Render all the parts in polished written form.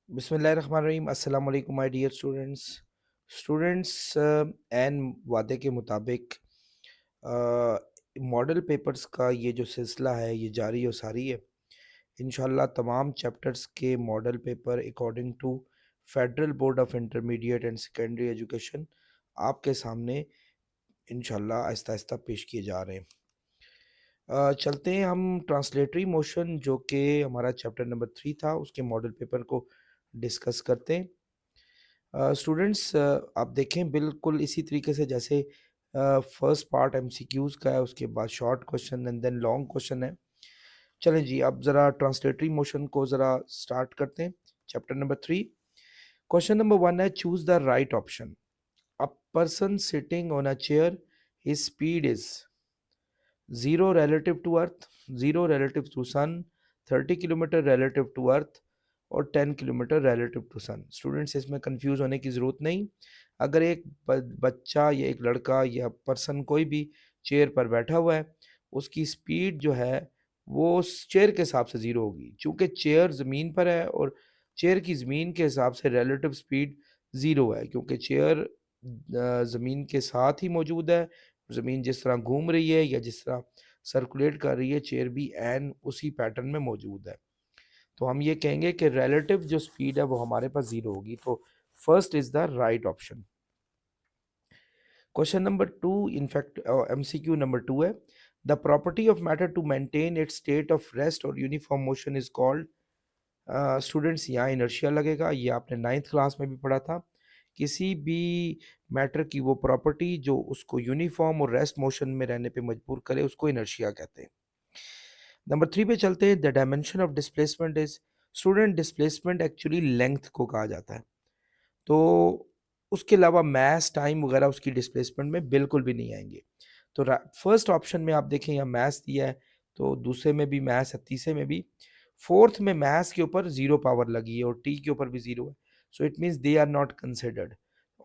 बिस्मिल्लाहिर्रहमानिर्रहीम। अस्सलाम वालेकुम माय डियर स्टूडेंट्स। एन वादे के मुताबिक मॉडल पेपर्स का ये जो सिलसिला है ये जारी और सारी है। इंशाल्लाह तमाम चैप्टर्स के model paper according to federal board of intermediate and secondary education आपके सामने इंशाल्लाह आहिस्ता आहिस्ता पेश किए जा रहे हैं। चलते हैं हम ट्रांसलेटरी मोशन जो कि हमारा चैप्टर नंबर 3 था उसके मॉडल पेपर को डिस्कस करते हैं। स्टूडेंट्स, आप देखें बिल्कुल इसी तरीके से जैसे फर्स्ट पार्ट एमसीक्यूज का है, उसके बाद short question and then long question है। चलें जी, अब ज़रा ट्रांसलेटरी मोशन को ज़रा स्टार्ट करते हैं। चैप्टर नंबर 3, क्वेश्चन नंबर 1 है, choose the right option. A person sitting on a chair, his speed is 0 relative to Earth, 0 relative to Sun, 30 kilometre relative to Earth और 10 kilometre relative to Sun। Students, इसमें confuse होने की ज़रूरत नहीं। अगर एक बच्चा या एक लड़का या पर्सन कोई भी चेयर पर बैठा हुआ है, उसकी स्पीड जो है वो उस चेयर के हिसाब से ज़ीरो होगी। चूँकि चेयर ज़मीन पर है और चेयर की ज़मीन के हिसाब से रिलेटिव स्पीड ज़ीरो है, क्योंकि चेयर ज़मीन के साथ ही मौजूद है। ज़मीन जिस तरह घूम रही है या जिस तरह सर्कुलेट कर रही है, चेयर भी एन उसी पैटर्न में मौजूद है। तो हम ये कहेंगे कि रिलेटिव जो स्पीड है वो हमारे पास ज़ीरो होगी। तो first is the right option. Question number 2, in fact MCQ number 2 है, the property of matter to maintain its state of rest और uniform motion is called. Students, यहाँ इनर्शिया लगेगा, ये आपने 9th क्लास में भी पढ़ा था। किसी भी मैटर की वो प्रॉपर्टी जो उसको यूनिफॉर्म और रेस्ट मोशन में रहने पे मजबूर करे, उसको इनर्शिया कहते हैं। नंबर 3 पे चलते हैं, the dimension of displacement is. Student, displacement actually length को कहा जाता है। तो उसके अलावा मैस, टाइम वगैरह उसकी डिस्प्लेसमेंट में बिल्कुल भी नहीं आएंगे। तो फर्स्ट ऑप्शन में आप देखें यहाँ मैस दिया है, तो दूसरे में भी मैस है, तीसरे में भी, फोर्थ में मैस के ऊपर जीरो पावर लगी है और टी के ऊपर भी जीरो है। So it means they are not considered.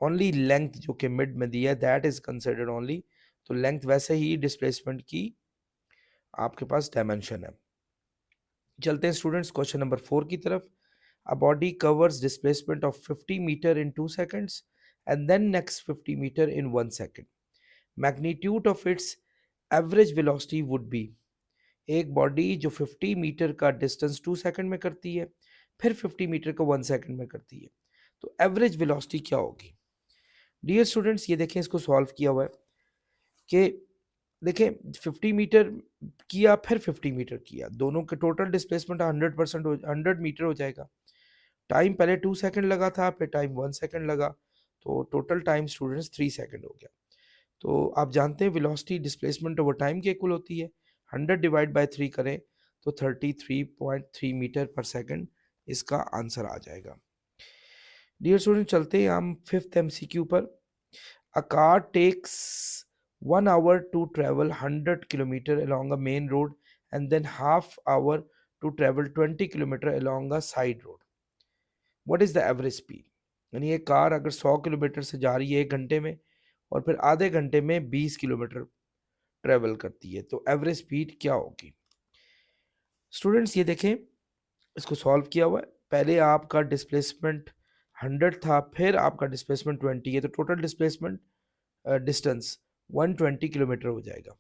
Only length जो कि मिड में दिया है दैट इज कंसिडर्ड ओनली। तो लेंथ वैसे ही डिस्प्लेसमेंट की आपके पास डायमेंशन है। चलते हैं स्टूडेंट्स क्वेश्चन नंबर 4 की तरफ। A body covers displacement of 50 meter in 2 seconds and then next 50 meter in 1 second. Magnitude of its average velocity would be। एक बॉडी जो 50 मीटर का डिस्टेंस 2 सेकंड में करती है, फिर 50 मीटर का 1 सेकंड में करती है, तो एवरेज वेलोसिटी क्या होगी? डियर स्टूडेंट्स, ये देखें, इसको सॉल्व किया हुआ है कि देखें 50 मीटर किया फिर 50 मीटर किया, दोनों के टोटल डिस्प्लेसमेंट 100% 100 मीटर हो जाएगा। टाइम पहले 2 सेकंड लगा था, फिर टाइम 1 सेकंड लगा, तो टोटल टाइम स्टूडेंट्स 3 सेकंड हो गया। तो आप जानते हैं वेलोसिटी डिस्प्लेसमेंट ओवर टाइम के इक्वल होती है। 100 डिवाइड बाय 3 करें तो 33.3 मीटर पर सेकंड इसका आंसर आ जाएगा। डियर स्टूडेंट, चलते हैं हम फिफ्थ एमसीक्यू पर। A car takes 1 hour to travel 100 kilometre along a main road and then half hour to travel 20 kilometre along a side road. What is the average speed? यानी ये car अगर 100 kilometre से जा रही है 1 घंटे में और फिर आधे घंटे में 20 किलोमीटर ट्रैवल करती है, तो एवरेज स्पीड क्या होगी? स्टूडेंट्स, ये देखें, इसको सॉल्व किया हुआ है। पहले आपका डिस्प्लेसमेंट 100 था, फिर आपका डिस्प्लेसमेंट 20 है, तो टोटल डिस्प्लेसमेंट डिस्टेंस 120 किलोमीटर हो जाएगा।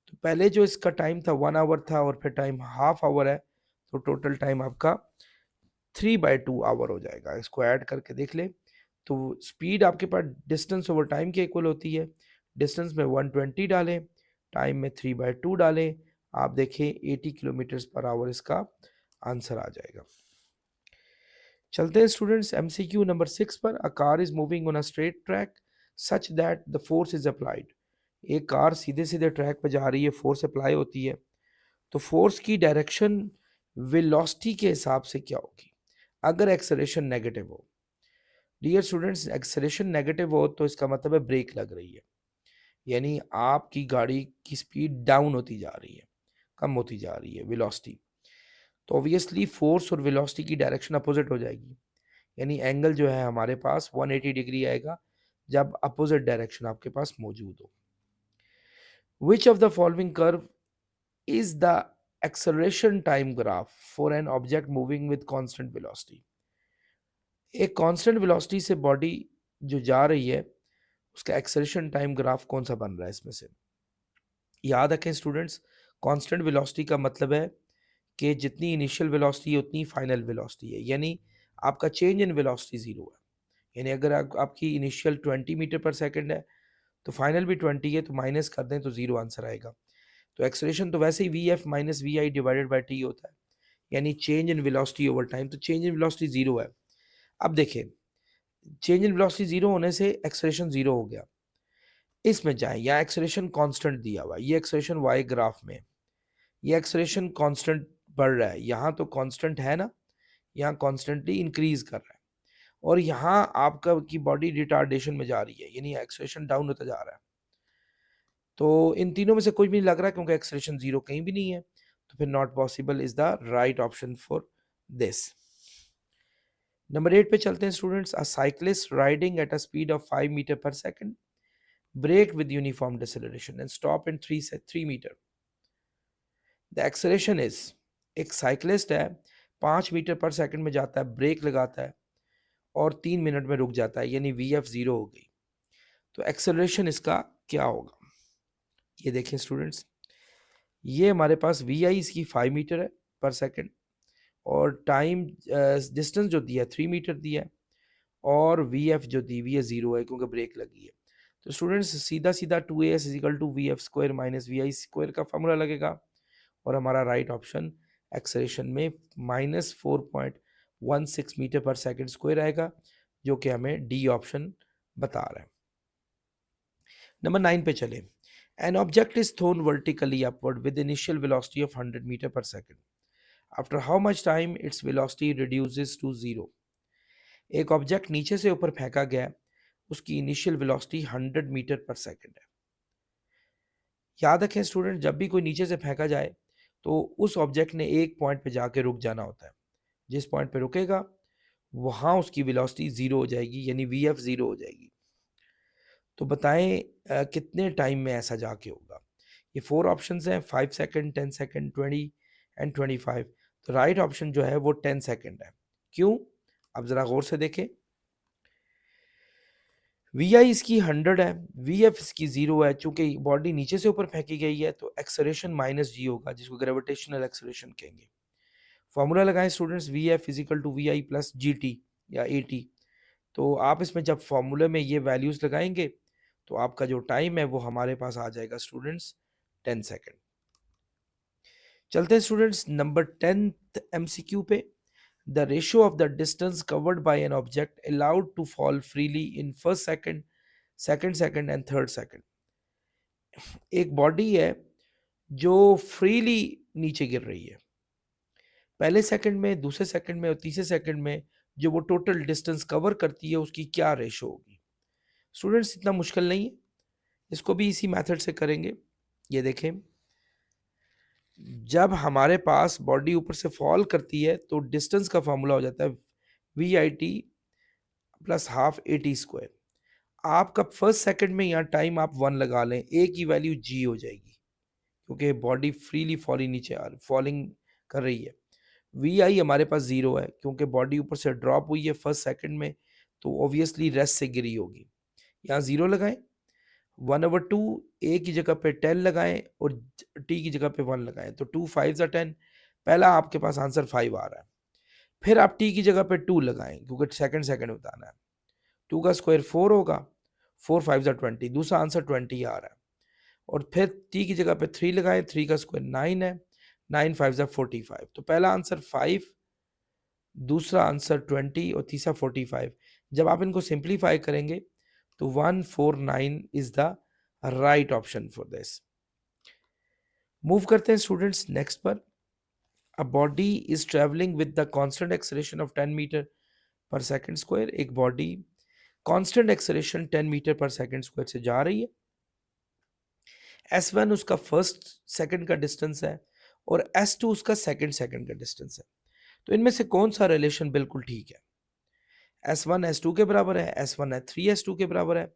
तो पहले जो इसका टाइम था 1 आवर था और फिर टाइम हाफ आवर है, तो टोटल टाइम आपका 3/2 आवर हो जाएगा। इसको ऐड करके देख लें, तो स्पीड आपके पास डिस्टेंस ओवर टाइम के इक्वल होती है। डिस्टेंस में 120 डालें, टाइम में 3/2 डालें, आप देखें 80 किलोमीटर्स पर आवर इसका आंसर आ जाएगा। चलते हैं स्टूडेंट्स एमसीक्यू नंबर 6 पर। A car is moving on a straight track such that the force is applied. एक कार सीधे सीधे ट्रैक पर जा रही है, फोर्स अप्लाई होती है, तो फोर्स की डायरेक्शन वेलोसिटी के हिसाब से क्या होगी अगर एक्सेलरेशन नेगेटिव हो? डियर स्टूडेंट्स, एक्सेलरेशन नेगेटिव हो तो इसका मतलब है ब्रेक लग रही है, यानी आपकी गाड़ी की स्पीड डाउन होती जा रही है, कम होती जा रही है वेलोसिटी। तो ऑब्वियसली फोर्स और वेलोसिटी की डायरेक्शन अपोजिट हो जाएगी, यानी एंगल जो है हमारे पास 180 डिग्री आएगा जब अपोजिट डायरेक्शन आपके पास मौजूद हो। Which of the following curve is the acceleration time graph for an object moving with constant velocity? एक कांस्टेंट वेलोसिटी से बॉडी जो जा रही है उसका एक्सेलरेशन टाइम ग्राफ कौन सा बन रहा है इसमें से? याद रखें स्टूडेंट्स, कांस्टेंट वेलोसिटी का मतलब है कि जितनी इनिशियल वेलोसिटी है उतनी फाइनल वेलोसिटी है, यानी आपका चेंज इन वेलोसिटी जीरो है। यानी अगर आपकी इनिशियल 20 मीटर पर सेकंड है तो फाइनल भी 20 है, तो माइनस कर दें तो जीरो आंसर आएगा। तो एक्सेलरेशन तो वैसे ही V F minus we I divided by T होता है, यानी change in velocity over time, तो चेंज इन वेलोसिटी जीरो है। अब देखें, चेंज इन वेलोसिटी जीरो होने से एक्सेलरेशन जीरो हो गया। इसमें जाए, या एक्सेलरेशन कांस्टेंट दिया हुआ है, ये एक्सेलरेशन वाई ग्राफ में, ये एक्सेलरेशन कांस्टेंट बढ़ रहा है, यहाँ तो कांस्टेंट है ना, यहाँ कॉन्स्टेंटली इंक्रीज कर रहा है, और यहाँ आपका की बॉडी रिटार्डेशन में जा रही है, यानी एक्सेलरेशन डाउन होता जा रहा है। तो इन तीनों में से कोई भी नहीं लग रहा क्योंकि एक्सेलरेशन जीरो कहीं भी नहीं है, तो फिर not possible is the right option for this. Number 8 पे चलते हैं students. A cyclist riding at a speed of 5 metre per second brake with uniform deceleration and stop in 3 metre. The acceleration is, एक cyclist है 5 metre per second में जाता है, break लगाता है और 3 मिनट में रुक जाता है, यानी वी एफ जीरो हो गई। तो एक्सेलरेशन इसका क्या होगा? ये देखें स्टूडेंट्स, ये हमारे पास वी आई इसकी 5 मीटर है पर सेकंड, और टाइम डिस्टेंस जो दिया है 3 मीटर दिया है, और वी एफ जो दी हुई है जीरो है क्योंकि ब्रेक लगी है। तो स्टूडेंट्स सीधा सीधा 2as is equal to v f square minus we I square का फॉर्मूला लगेगा, और हमारा राइट ऑप्शन एक्सेलरेशन में -4.16 मीटर पर सेकंड स्क्वायर आएगा, जो कि हमें डी ऑप्शन बता रहा है। नंबर 9 पे चले। An object is thrown vertically upward with initial velocity of 100 metre per second. After how much time its velocity reduces to zero. एक ऑब्जेक्ट नीचे से ऊपर फेंका गया, उसकी initial velocity 100 metre per second है। याद रखें स्टूडेंट, जब भी कोई नीचे से फेंका जाए तो उस ऑब्जेक्ट ने एक पॉइंट पे जाके रुक जाना होता है। जिस पॉइंट पे रुकेगा वहां उसकी वेलोसिटी जीरो हो जाएगी, यानी वी एफ जीरो हो जाएगी। तो बताएं कितने टाइम में ऐसा जाके होगा? ये 4 ऑप्शंस हैं, 5 सेकंड, 10 सेकंड, 20 एंड 25। तो राइट ऑप्शन जो है वो 10 सेकंड है। क्यों? अब जरा गौर से देखें, वी आई इसकी 100 है, वी एफ इसकी जीरो है, चूंकि बॉडी नीचे से ऊपर फेंकी गई है तो एक्सेलरेशन माइनस जी होगा, जिसको ग्रेविटेशनल एक्सेलरेशन कहेंगे। फॉर्मूला लगाएं students, v f is equal to we i plus g t या ए टी। तो आप इसमें जब फॉर्मूले में ये वैल्यूज लगाएंगे तो आपका जो टाइम है वो हमारे पास आ जाएगा स्टूडेंट्स 10 सेकेंड। चलते हैं स्टूडेंट्स नंबर 10th एमसीक्यू पे। The ratio of the distance covered by an object allowed to fall freely in first second, second second and third second. एक बॉडी है जो फ्रीली नीचे गिर रही है, पहले सेकंड में, दूसरे सेकंड में और तीसरे सेकंड में जो वो टोटल डिस्टेंस कवर करती है उसकी क्या रेशो होगी? स्टूडेंट्स इतना मुश्किल नहीं है, इसको भी इसी मेथड से करेंगे। ये देखें, जब हमारे पास बॉडी ऊपर से फॉल करती है तो डिस्टेंस का फॉर्मूला हो जाता है v i t plus half a t square. आपका फर्स्ट सेकंड में यहाँ टाइम आप 1 लगा लें, ए की वैल्यू जी हो जाएगी क्योंकि बॉडी फ्रीली फॉलिंग नीचे फॉलिंग कर रही है। वी आई हमारे पास जीरो है क्योंकि बॉडी ऊपर से ड्रॉप हुई है फर्स्ट सेकंड में, तो ऑब्वियसली रेस्ट से गिरी होगी। यहाँ जीरो लगाएं, 1/2 ए की जगह पे 10 लगाएं और टी की जगह पे 1 लगाएं, तो 2 5 10। पहला आपके पास आंसर 5 आ रहा है। फिर आप टी की जगह पे 2 लगाएं क्योंकि सेकंड सेकंड बताना है, 2 का स्क्वायर 4 होगा, 4 5 20, दूसरा आंसर 20 आ रहा है। और फिर टी की जगह पे 3 लगाएं, 3 का स्क्वायर 9 है, 9 5 45। तो पहला आंसर 5, दूसरा आंसर 20 और तीसरा 45। जब आप इनको सिंप्लीफाई करेंगे तो 149 is the right option for this. Move करते हैं स्टूडेंट्स नेक्स्ट पर। A body is travelling with the constant acceleration of 10 metre per second square. एक body constant acceleration 10 metre per second square से जा रही है। S1 उसका फर्स्ट सेकंड का डिस्टेंस है और S2 उसका सेकंड सेकंड का डिस्टेंस है। तो इनमें से कौन सा रिलेशन बिल्कुल ठीक है? S1 S2 के बराबर है, S1 है 3S2 के बराबर है,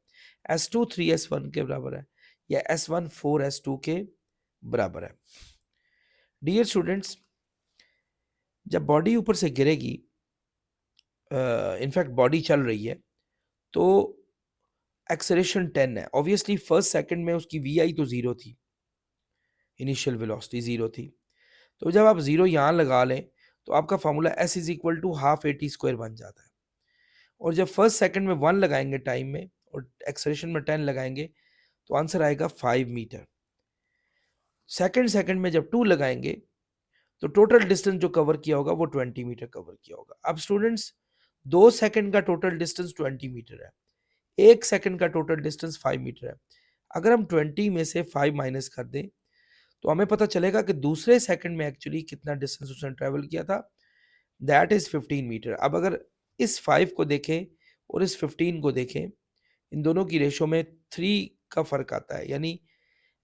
S2 3S1 के बराबर है, या S1 4S2 के बराबर है। डियर स्टूडेंट्स, जब बॉडी ऊपर से गिरेगी इनफैक्ट बॉडी चल रही है, तो एक्सेलरेशन 10 है। ऑब्वियसली फर्स्ट सेकंड में उसकी वी आई तो ज़ीरो थी, इनिशियल वेलोसिटी ज़ीरो थी। तो जब आप ज़ीरो यहाँ लगा लें तो आपका formula s is equal to half a t square बन जाता है। और जब फर्स्ट सेकंड में 1 लगाएंगे टाइम में और एक्सेलरेशन में 10 लगाएंगे तो आंसर आएगा 5 मीटर। सेकंड सेकंड में जब 2 लगाएंगे तो टोटल डिस्टेंस जो कवर किया होगा वो 20 मीटर कवर किया होगा। अब स्टूडेंट्स 2 सेकंड का टोटल डिस्टेंस 20 मीटर है, 1 सेकंड का टोटल डिस्टेंस 5 मीटर है। अगर हम 20 में से 5 माइनस कर दें तो हमें पता चलेगा कि दूसरे सेकंड में एक्चुअली कितना डिस्टेंस उसने ट्रेवल किया था, दैट इज 15 मीटर। अब अगर इस 5 को देखें और इस 15 को देखें, इन दोनों की रेशो में 3 का फर्क आता है, यानी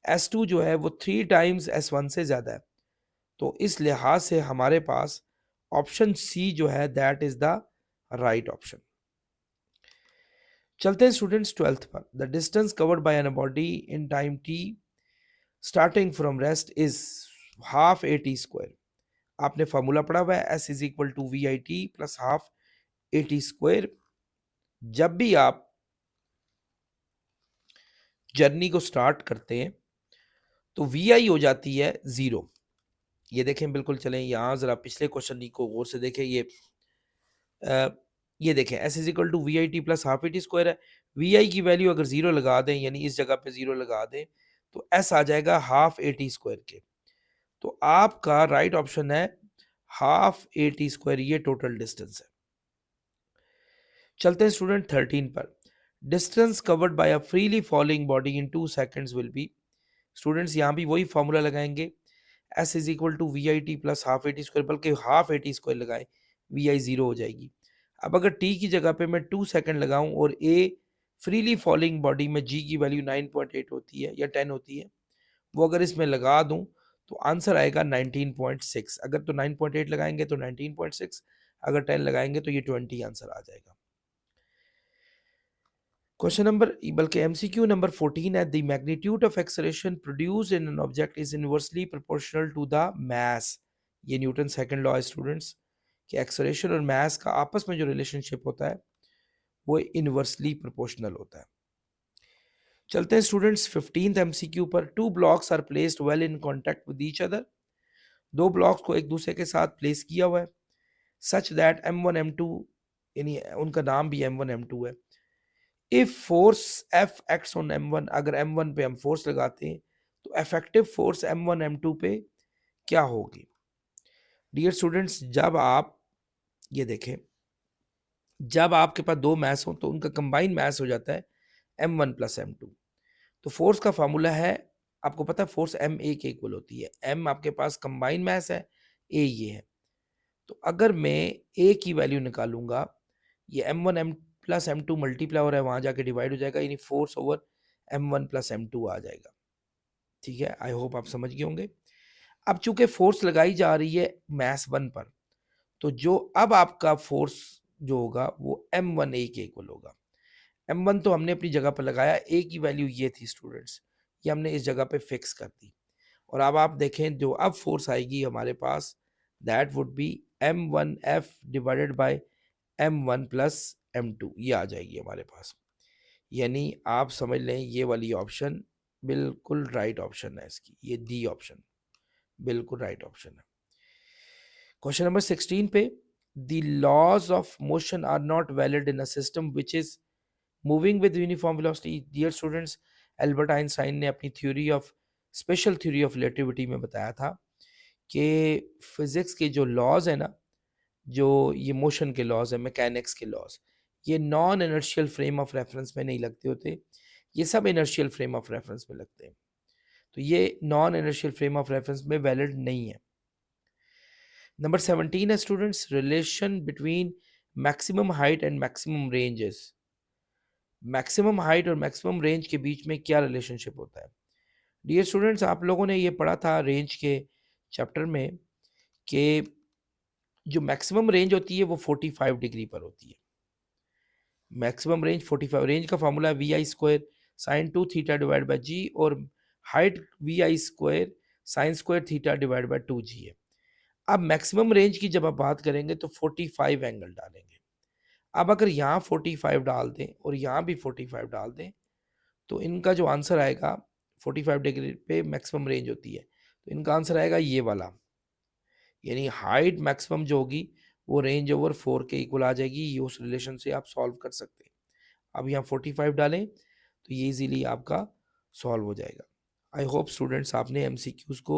S2 जो है वो 3 टाइम्स S1 से ज्यादा है। तो इस लिहाज से हमारे पास ऑप्शन सी जो है that is the right option. चलते हैं स्टूडेंट्स 12th पर। The distance covered by an body in time t starting from rest is half a t square. आपने फॉर्मूला पढ़ा हुआ है, s is equal to we i t plus half a t square. जब भी आप journey को start करते हैं तो वी आई हो जाती है जीरो। ये देखें, बिल्कुल चलें यहाँ जरा पिछले क्वेश्चन को गौर से देखें। ये देखें s is equal to we i t plus half a t square है। वी आई की वैल्यू अगर जीरो लगा दें, यानी इस जगह पे जीरो लगा दें, तो एस आ जाएगा हाफ ए टी स्क्वायर के। तो आपका राइट ऑप्शन है हाफ ए टी स्क्वायर, ये टोटल डिस्टेंस है। चलते हैं स्टूडेंट 13 पर। Distance covered by a freely falling body in 2 seconds will be. Students यहाँ भी वही फॉर्मूला लगाएंगे, s is equal to we i t plus half a t square, बल्कि हाफ ए टी स्क्वायर लगाएं, वी आई जीरो हो जाएगी। अब अगर टी की जगह पे मैं 2 सेकंड लगाऊं और ए फ्रीली फॉलिंग बॉडी में जी की वैल्यू 9.8 होती है या 10 होती है, वो अगर इसमें लगा दूं तो आंसर आएगा 19.6। अगर तो 9.8 लगाएंगे तो 19.6, अगर 10 लगाएंगे तो ये 20 आंसर आ जाएगा। क्वेश्चन नंबर, बल्कि एमसीक्यू नंबर 14 है, the magnitude of acceleration produced in an object is inversely proportional to the mass. ये न्यूटन सेकंड लॉ है स्टूडेंट्स, कि एक्सेलरेशन और मास का आपस में जो रिलेशनशिप होता है वो इनवर्सली प्रोपोर्शनल होता है। चलते हैं स्टूडेंट्स 15th एमसीक्यू पर। Two blocks are placed well in contact with each other. दो ब्लॉक्स को एक दूसरे के साथ प्लेस किया हुआ है, सच दैट m1 m2, यानी उनका नाम भी m1 m2 है। If force F acts on m1, अगर m1 पे हम फोर्स लगाते हैं तो इफेक्टिव फोर्स m1 m2 पे क्या होगी? डियर स्टूडेंट्स, जब आप ये देखें, जब आपके पास दो मैस हो तो उनका कंबाइंड मैस हो जाता है m1 प्लस m2। तो फोर्स का फार्मूला है, आपको पता है फोर्स ma के इक्वल होती है। m आपके पास कंबाइंड मैस है, a ये है। तो अगर मैं a की वैल्यू निकालूंगा, ये m1 m plus m2 multiply हो रहा है, वहां जाके डिवाइड हो जाएगा, यानी force over m1 plus m2 आ जाएगा। ठीक है, आई होप आप समझ गए होंगे। अब चूंकि फोर्स लगाई जा रही है मैस 1 पर, तो जो अब आपका फोर्स जो होगा वो m1 a के इक्वल होगा। m1 तो हमने अपनी जगह पर लगाया, a की वैल्यू ये थी स्टूडेंट्स, ये हमने इस जगह पे फिक्स कर दी। और अब आप देखें जो अब फोर्स आएगी हमारे पास, that would be m1f divided by m1 plus m2, ये आ जाएगी हमारे पास। यानी आप समझ लें ये वाली ऑप्शन बिल्कुल राइट ऑप्शन है इसकी, ये डी ऑप्शन बिल्कुल राइट ऑप्शन है। क्वेश्चन नंबर 16 पे, the laws of motion are not valid in a system which is moving with uniform velocity. Dear students, Albert Einstein ने अपनी theory of special theory of relativity में बताया था कि physics के जो लॉज है ना, जो ये मोशन के लॉज है, मैकेनिक्स के लॉज, ये non inertial frame of reference में नहीं लगते होते, ये सब इनर्शियल फ्रेम ऑफ रेफरेंस में लगते हैं। तो ये non inertial frame of reference में वैलिड नहीं है। नंबर 17 है students, relation between maximum height and maximum ranges. Maximum height और मैक्सिमम रेंज के बीच में क्या रिलेशनशिप होता है? डियर स्टूडेंट्स, आप लोगों ने ये पढ़ा था रेंज के चैप्टर में कि जो मैक्सिमम रेंज होती है वो 45 डिग्री पर होती है। मैक्सिमम रेंज 45, रेंज का formula V I square sine 2 theta divide by G, और height V I square sine square theta divide by 2 G है। अब मैक्सिमम रेंज की जब आप बात करेंगे तो 45 एंगल डालेंगे। अब अगर यहाँ 45 डाल दें और यहाँ भी 45 डाल दें, तो इनका जो आंसर आएगा, 45 डिग्री पे मैक्सिमम रेंज होती है, तो इनका आंसर आएगा ये वाला, यानी हाइट मैक्सिमम जो होगी वो रेंज ओवर 4 के इक्वल आ जाएगी। ये उस रिलेशन से आप सॉल्व कर सकते हैं। अब यहाँ 45 डालें तो ये इजीली आपका सॉल्व हो जाएगा। आई होप स्टूडेंट्स आपने एमसीक्यूज को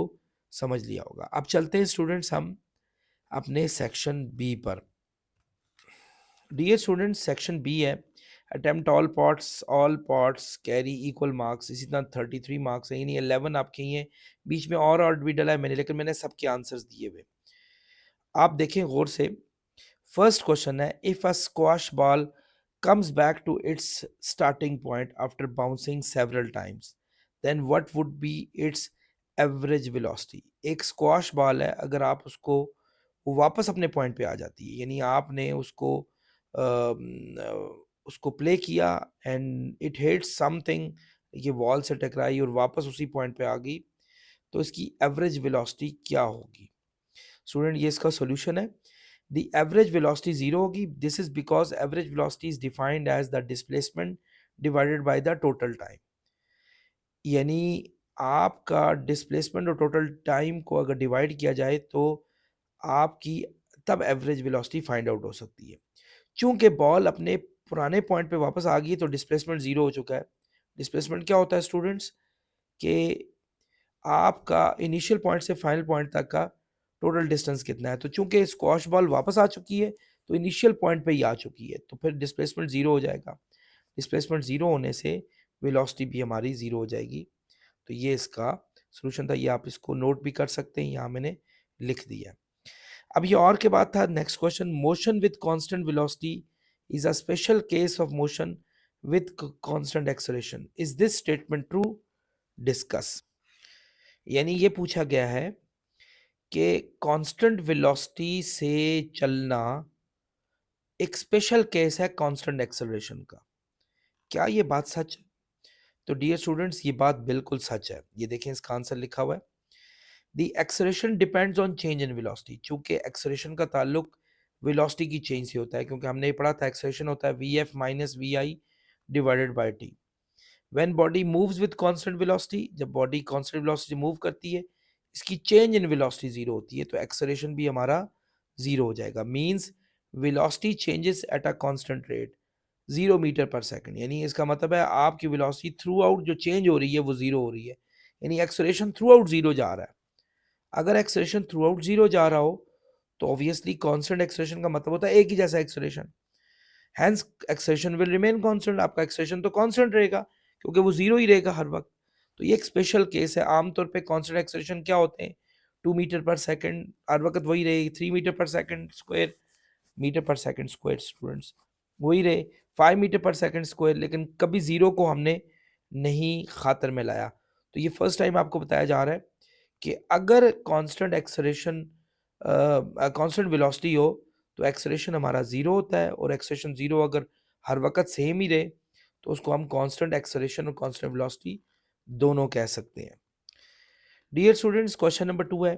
समझ लिया होगा। अब चलते हैं स्टूडेंट्स हम अपने सेक्शन बी पर। डियर स्टूडेंट्स, सेक्शन बी है attempt all parts carry equal marks. इसी तरह 33 मार्क्स है, यानी 11 आपके ही हैं। बीच में और भी डला है मैंने, लेकिन मैंने सबके आंसर्स दिए हुए। आप देखें गौर से। फर्स्ट क्वेश्चन है, if a squash ball comes back to its starting point after bouncing several times, then what would be its average velocity? एक स्क्वाश बॉल है, अगर आप उसको, वो वापस अपने पॉइंट पे आ जाती है, यानी आपने उसको प्ले किया एंड इट हिट समथिंग, ये वॉल से टकराई और वापस उसी पॉइंट पे आ गई, तो इसकी एवरेज वेलोसिटी क्या होगी? स्टूडेंट, ये इसका सॉल्यूशन है। The average velocity zero होगी. This is because average velocity is defined as the displacement divided by the total time. यानी आपका डिस्प्लेसमेंट और टोटल टाइम को अगर डिवाइड किया जाए तो आपकी तब एवरेज वेलोसिटी फाइंड आउट हो सकती है। चूंकि बॉल अपने पुराने पॉइंट पे वापस आ गई तो डिस्प्लेसमेंट जीरो हो चुका है। डिस्प्लेसमेंट क्या होता है स्टूडेंट्स, कि आपका इनिशियल पॉइंट से फाइनल पॉइंट तक का टोटल डिस्टेंस कितना है। तो चूंकि स्क्वाश बॉल वापस आ चुकी है तो इनिशियल पॉइंट पे ही आ चुकी है, तो फिर डिस्प्लेसमेंट जीरो हो जाएगा। डिस्प्लेसमेंट जीरो होने से वेलोसिटी भी हमारी जीरो हो जाएगी। तो ये इसका सोल्यूशन था। ये आप इसको नोट भी कर सकते हैं, यहाँ मैंने लिख दिया। अब ये और के बाद था next question, motion with constant velocity is a special case of motion with constant acceleration, is this statement true? Discuss. यानी ये पूछा गया है कि कांस्टेंट वेलोसिटी से चलना एक स्पेशल केस है कांस्टेंट एक्सेलरेशन का। क्या ये बात सच है? तो डियर स्टूडेंट्स, ये बात बिल्कुल सच है। ये देखें, इसका आंसर लिखा हुआ है, the acceleration depends on change in velocity. चूंकि एक्सेलरेशन का ताल्लुक वेलोसिटी की चेंज से होता है, क्योंकि हमने ये पढ़ा था एक्सेलरेशन होता है v F minus we I divided by t. When body moves with constant velocity, जब बॉडी कांस्टेंट वेलोसिटी मूव करती है, इसकी चेंज इन वेलोसिटी जीरो होती है, तो एक्सेलरेशन भी हमारा जीरो हो जाएगा। Means velocity changes at a constant rate 0 metre per second. यानी इसका मतलब है आपकी वेलोसिटी थ्रू आउट जो चेंज हो रही है वो जीरो हो रही है, यानी एक्सेलरेशन थ्रू आउट जीरो जा रहा है। अगर एक्सेलरेशन थ्रू आउट जीरो जा रहा हो तो ऑब्वियसली कांस्टेंट एक्सेलरेशन का मतलब होता है एक ही जैसा acceleration. Hence acceleration will remain constant, आपका एक्सेलरेशन तो कांस्टेंट रहेगा क्योंकि वो जीरो ही रहेगा हर वक्त। तो ये एक स्पेशल केस है। आमतौर पे कांस्टेंट एक्सेलरेशन क्या होते हैं, 2 मीटर पर सेकंड, हर वक्त वही रहेगी। 3 metre per second square, metre per second square students वही रहे। 5 मीटर पर सेकंड स्क्वायर, लेकिन कभी जीरो को हमने नहीं खातर में लाया। तो ये फर्स्ट टाइम आपको बताया जा रहा है कि अगर कांस्टेंट एक्सेलरेशन कांस्टेंट वेलोसिटी हो तो एक्सेलरेशन हमारा जीरो होता है, और एक्सेलरेशन जीरो अगर हर वक्त सेम ही रहे तो उसको हम कांस्टेंट एक्सेलरेशन और कांस्टेंट वेलोसिटी दोनों कह सकते हैं। डियर स्टूडेंट्स, क्वेश्चन नंबर 2 है,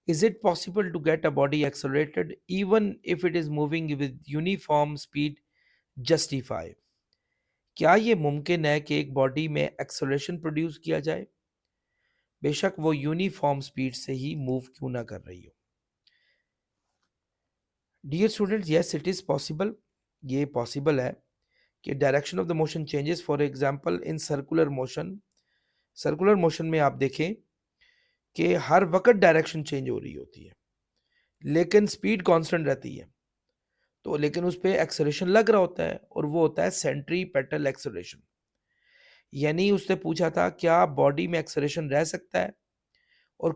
is it possible to get a body accelerated even if it is moving with uniform speed? Justify. क्या ये मुमकिन है कि एक बॉडी में एक्सेलरेशन प्रोड्यूस किया जाए, बेशक वो यूनिफॉर्म स्पीड से ही मूव क्यों ना कर रही हो? Dear students, yes it is possible. ये पॉसिबल है कि direction of the motion changes. For example in circular motion, circular motion में आप देखें कि हर वक्त डायरेक्शन चेंज हो रही होती है लेकिन स्पीड कांस्टेंट रहती है। तो लेकिन उस पे एक्सेलरेशन लग रहा होता है और वो होता है सेंट्रीपेटल एक्सेलरेशन। यानी उसने पूछा था क्या बॉडी में एक्सेलरेशन रह सकता है और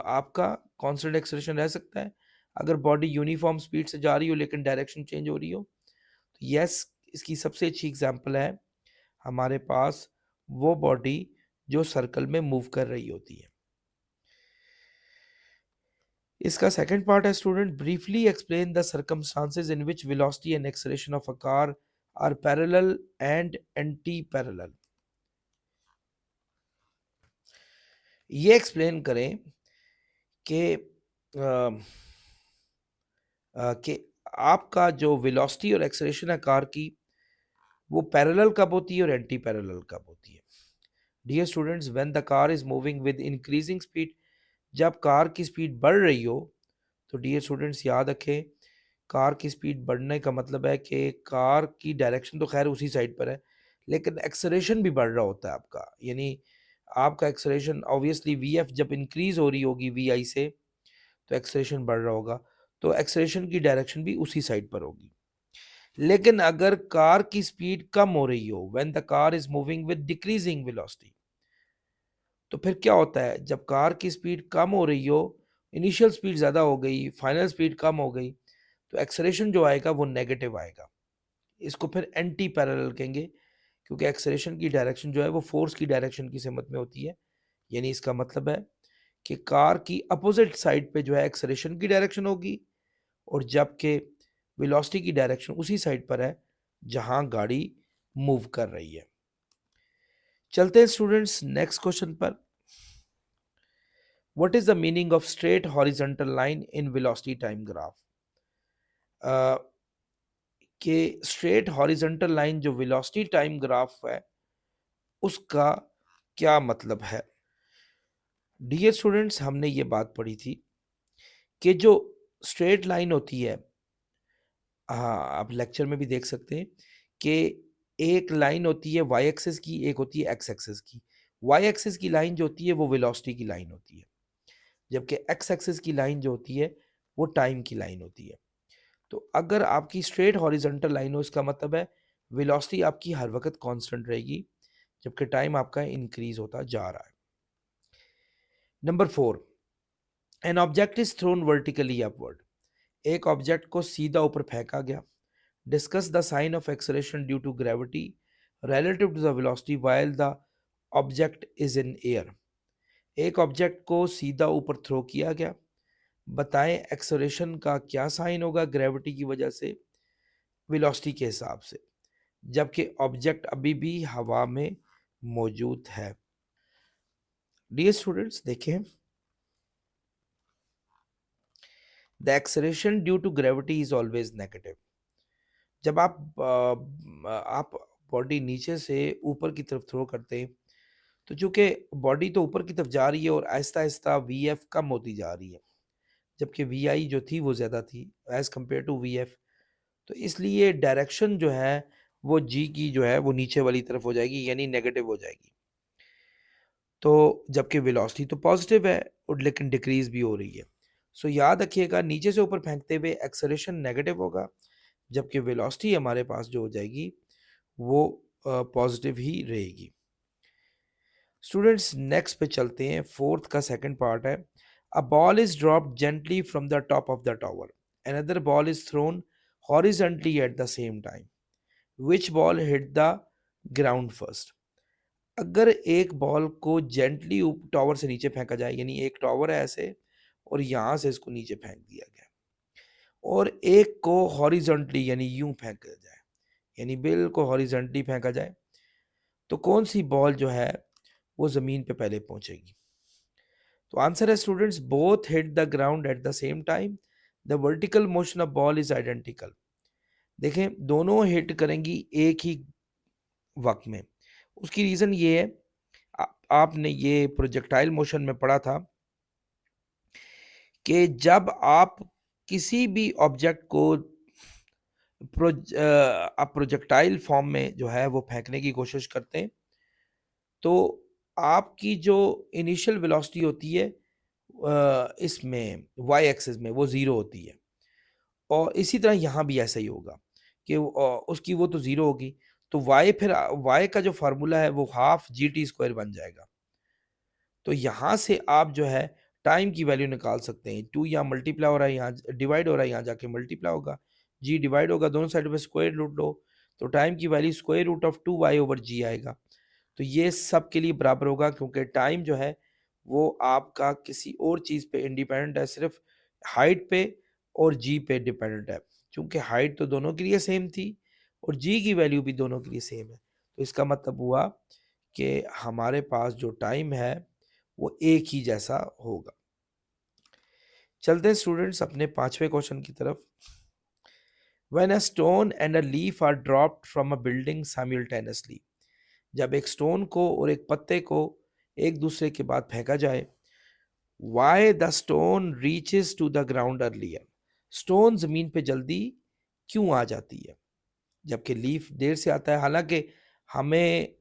आपका कांस्टेंट एक्सेलरेशन रह सकता है अगर बॉडी यूनिफॉर्म स्पीड से जा रही हो लेकिन डायरेक्शन चेंज हो रही हो? तो यस, इसकी सबसे अच्छी एग्जांपल है हमारे पास वो बॉडी जो सर्कल में मूव कर रही होती है। इसका सेकंड पार्ट है student, briefly explain the circumstances in which velocity and acceleration of a car are parallel and anti parallel. ये एक्सप्लेन करें कि कि आपका जो वेलोसिटी और एक्सेलरेशन है कार की, वो पैरेलल कब होती है और एंटी पैरेलल कब होती है? Dear students, when the car is moving with increasing speed, जब कार की स्पीड बढ़ रही हो, तो डियर स्टूडेंट्स याद रखें, कार की स्पीड बढ़ने का मतलब है कि कार की डायरेक्शन तो खैर उसी साइड पर है, लेकिन एक्सेलरेशन भी बढ़ रहा होता है आपका। यानी आपका एक्सेलरेशन ऑब्वियसली वी एफ जब इंक्रीज हो रही होगी वी आई से, तो एक्सेलरेशन बढ़ रहा होगा, तो एक्सेलरेशन की डायरेक्शन भी उसी साइड पर होगी। लेकिन अगर कार की स्पीड कम हो रही हो, when the car is moving with decreasing velocity, तो फिर क्या होता है, जब कार की स्पीड कम हो रही हो, इनिशियल स्पीड ज़्यादा हो गई, फाइनल स्पीड कम हो गई, तो एक्सेलरेशन जो आएगा वो नेगेटिव आएगा। इसको फिर एंटी पैरेलल कहेंगे, क्योंकि एक्सेलरेशन की डायरेक्शन जो है वो फोर्स की डायरेक्शन की सिमत में होती है। यानी इसका मतलब है कि कार की अपोजिट साइड पे जो है एक्सेलरेशन की डायरेक्शन होगी, और जबकि वेलोसिटी की डायरेक्शन उसी साइड पर है जहां गाड़ी मूव कर रही है। चलते हैं स्टूडेंट्स नेक्स्ट क्वेश्चन पर। What is the meaning of straight horizontal line in velocity time graph? कि स्ट्रेट हॉरिजॉन्टल लाइन जो वेलोसिटी टाइम ग्राफ है उसका क्या मतलब है? डियर स्टूडेंट्स, हमने ये बात पढ़ी थी कि जो स्ट्रेट लाइन होती है, हाँ आप लेक्चर में भी देख सकते हैं कि एक लाइन होती है वाई एक्सिस की, एक होती है एक्स एक्सिस की। वाई एक्सिस की लाइन जो होती है वो वेलोसिटी की लाइन होती है, जबकि एक्स एक्सिस की लाइन जो होती है वो टाइम की लाइन होती है। तो अगर आपकी स्ट्रेट हॉरिजॉन्टल लाइन हो, इसका मतलब है वेलोसिटी आपकी हर वक्त कांस्टेंट रहेगी, जबकि टाइम आपका इंक्रीज होता जा रहा है। Number 4, an object is thrown vertically upward, एक ऑब्जेक्ट को सीधा ऊपर फेंका गया। Discuss the sign of acceleration due to gravity relative to the velocity while the object is in air, एक ऑब्जेक्ट को सीधा ऊपर थ्रो किया गया, बताएं एक्सेलरेशन का क्या साइन होगा ग्रेविटी की वजह से वेलोसिटी के हिसाब से, जबकि ऑब्जेक्ट अभी भी हवा में मौजूद है। डियर स्टूडेंट्स देखें, the acceleration due to gravity is always negative. जब आप बॉडी नीचे से ऊपर की तरफ थ्रो करते हैं, तो चूंकि बॉडी तो ऊपर की तरफ जा रही है और आहिस्ता आहिस्ता वी एफ कम होती जा रही है, जबकि वी आई जो थी वो ज़्यादा थी as compare to v f, तो इसलिए डायरेक्शन जो है वो जी की जो है वो नीचे वाली तरफ हो जाएगी, यानी नेगेटिव हो जाएगी। तो जबकि वेलोसिटी तो पॉजिटिव है और लेकिन डिक्रीज भी हो रही है। सो याद रखिएगा, नीचे से ऊपर फेंकते हुए एक्सेलरेशन नेगेटिव होगा, जबकि वेलोसिटी हमारे पास जो हो जाएगी वो पॉजिटिव ही रहेगी। स्टूडेंट्स नेक्स्ट पे चलते हैं, फोर्थ का सेकंड पार्ट है। A ball is dropped gently from the top of the tower, another ball is throne horizontally at the same time, which ball hit the ground first? अगर एक ball को gently tower से नीचे फेंका जाए, यानी एक टावर है ऐसे और यहां से इसको नीचे फेंक दिया गया, और एक को हॉरिजॉन्टली यानी यूं फेंका जाए, यानी बिल्कुल हॉरिजॉन्टली फेंका जाए, तो कौन सी बॉल जो है वो जमीन पे पहले पहुंचेगी? तो आंसर है students, both hit the ground at the same time, the vertical motion of ball is identical. देखें दोनों हिट करेंगी एक ही वक्त में। उसकी रीजन ये है, आपने ये प्रोजेक्टाइल मोशन में पढ़ा था कि जब आप किसी भी ऑब्जेक्ट को प्रोजेक्टाइल फॉर्म में जो है वो फेंकने की कोशिश करते हैं, तो आपकी जो इनिशियल वेलोसिटी होती है इसमें वाई एक्सिस में वो ज़ीरो होती है, और इसी तरह यहाँ भी ऐसा ही होगा कि उसकी वो तो ज़ीरो होगी, तो वाई फिर वाई का जो फार्मूला है वो हाफ जी टी स्क्वायर बन जाएगा। तो यहाँ से आप जो है टाइम की वैल्यू निकाल सकते हैं, टू यहाँ मल्टीप्लाई हो रहा है, यहाँ डिवाइड हो रहा है, यहाँ जाके मल्टीप्लाई होगा, जी डिवाइड होगा, दोनों साइड पे स्क्वायर रूट लो, तो टाइम की value square root of 2y/g आएगा। तो ये सब के लिए बराबर होगा, क्योंकि टाइम जो है वो आपका किसी और चीज़ पे इंडिपेंडेंट है, सिर्फ हाइट पे और जी पे डिपेंडेंट है। क्योंकि हाइट तो दोनों के लिए सेम थी और जी की वैल्यू भी दोनों के लिए सेम है, तो इसका मतलब हुआ कि हमारे पास जो टाइम है वो एक ही जैसा होगा। चलते हैं स्टूडेंट्स अपने पांचवें क्वेश्चन की तरफ। When a stone and a leaf are dropped from a building simultaneously, जब एक स्टोन को और एक पत्ते को एक दूसरे के बाद फेंका जाए, why the stone reaches to the ground earlier, stone जमीन पे जल्दी क्यों आ जाती है जबकि लीफ देर से आता है। हालांकि हमें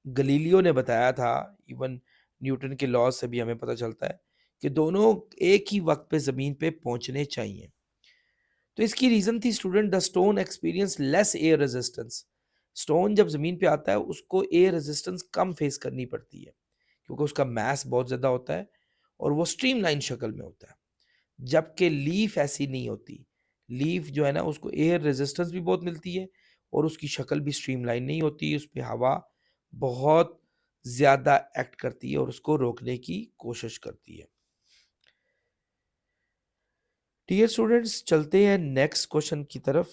गलीलियो ने बताया था, इवन न्यूटन के लॉ से भी हमें पता चलता है कि दोनों एक ही वक्त पे जमीन पे पहुंचने चाहिए। तो इसकी रीजन थी student, the stone experience less air resistance, stone जब जमीन पे आता है उसको एयर रेजिस्टेंस कम फेस करनी पड़ती है क्योंकि उसका मास बहुत ज्यादा होता है और वो स्ट्रीमलाइन शक्ल में होता है, जबकि लीफ ऐसी नहीं होती। लीफ जो है ना उसको एयर रेजिस्टेंस भी बहुत मिलती है और उसकी शक्ल भी स्ट्रीमलाइन नहीं होती, उस पर हवा बहुत ज्यादा एक्ट करती है और उसको रोकने की कोशिश करती है। डियर स्टूडेंट्स, चलते हैं नेक्स्ट क्वेश्चन की तरफ।